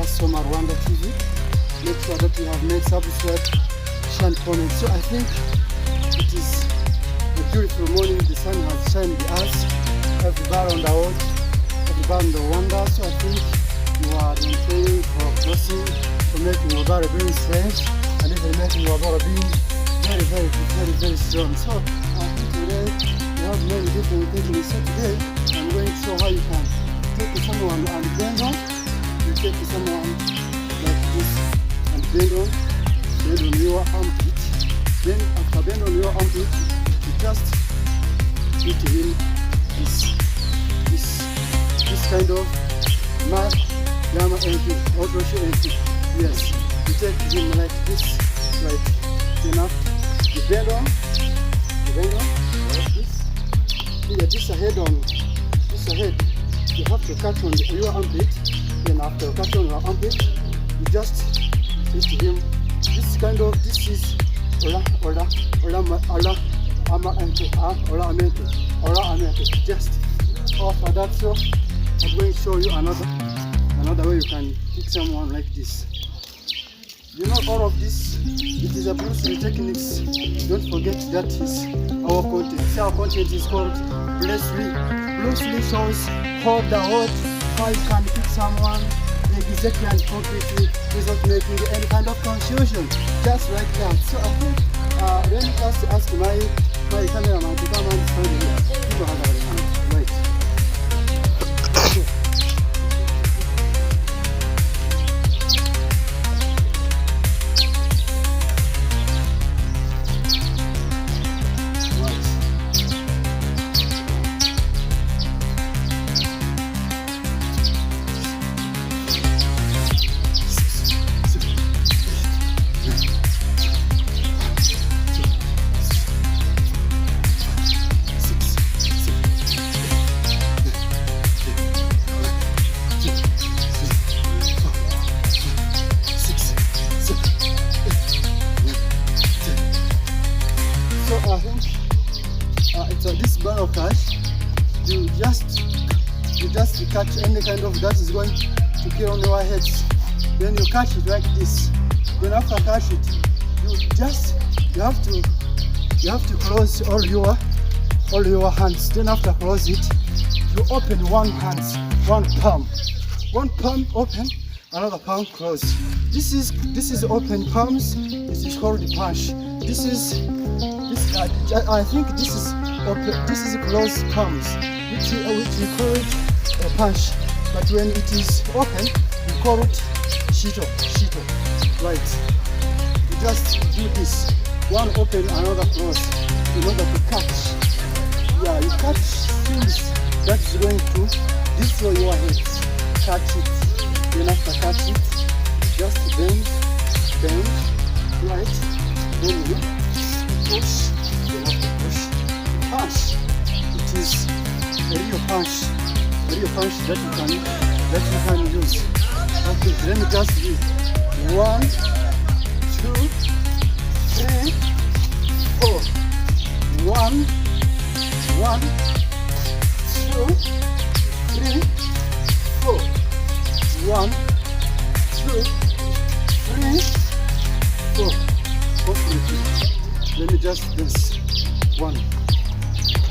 us from Rwanda TV. Make sure that you have made subscribe, share and comment. So I think it is a beautiful morning. The sun has shined the us, everybody on the road, everybody on the Rwanda. So I think you are praying for blessing, for making your body very strange, and even making your body being very strong. So I think today we have many different things. So today I'm going to show how you can take someone and bend on. You take someone like this and bend on your armpit. Then after bend on your armpit, you just hit him this kind of mark, Yama entry, Otoshi entry. Yes, you take him like this, like enough. You bend on like this. Here, this head on, this head. You have to catch on your armpit. Then after catch on your armpit, you just hit him. This is ola amente. Just after that, so I'm going to show you another way you can hit someone like this. You know all of this, it is a Bruce Lee techniques. Don't forget that is our content. Our content is called Bruce Lee. Bruce Lee shows how you can hit someone exactly and completely without making any kind of confusion. Just like that. So I think let me just ask my cameraman to come and stand here. People have a hand. Right. So this bar of cash, you just catch any kind of that is going to kill on your heads. Then you catch it like this. Then after catch it, you have to close all your hands. Then after close it, you open one palm open, another palm close. This is open palms. This is called the punch. I think this is open. This is closed palms, which we call it a punch. But when it is open, we call it shito. Right? You just do this. One open, another close, in order to catch. Yeah, you catch things that is going to destroy your head. Catch it. Then after catch it, just bend, right? Then you push. Then after push, punch. It is a real punch that you can use. Okay, let me just do 1, 2, 3, 4. 1, 2, 3, 4. 1, 2, 3, 4. Completely. Let me just this. 1, 2,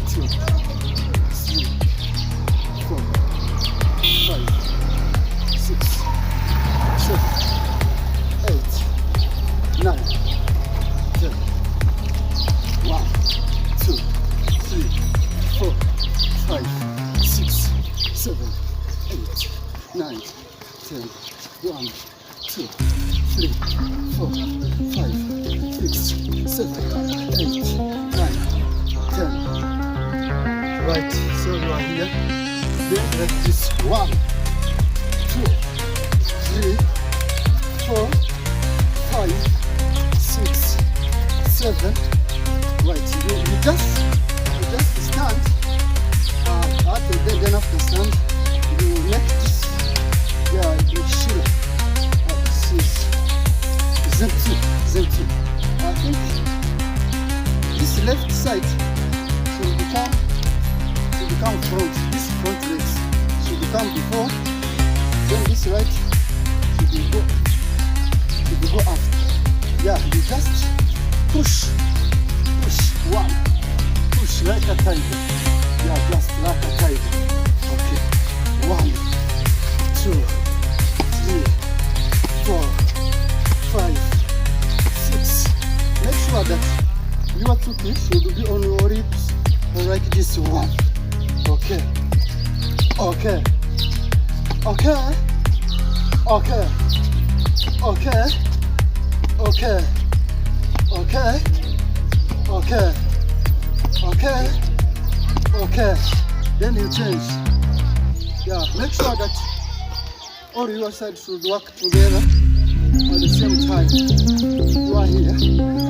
3, 4, 5, 6, 7, 8, 9, 10. 1, 2, 3, 4, 5, 6, 7, 8, 9, 10. 1, 2, 3, 4, 5, 6, 7, 8, 9, 10. Right, so you are here. Then like this. 1, 2, 3, 4, 5, 6, 7. Right, you just stand. Then after stand, you make this. Yeah, you should. This is Zentu. I think this left side should become front. This front legs should become before. Then this right should you go after. Yeah, you just push, one, push like a tiger. Yeah, just like a tiger. Okay, 1, 2, 3, 4, 5, 6. Make sure that your toothpick should be on your lips like this one. Okay, okay, okay, okay, okay, okay, okay, okay, okay, okay. Then you change. Yeah, make sure that all your sides should work together at the same time. You are here.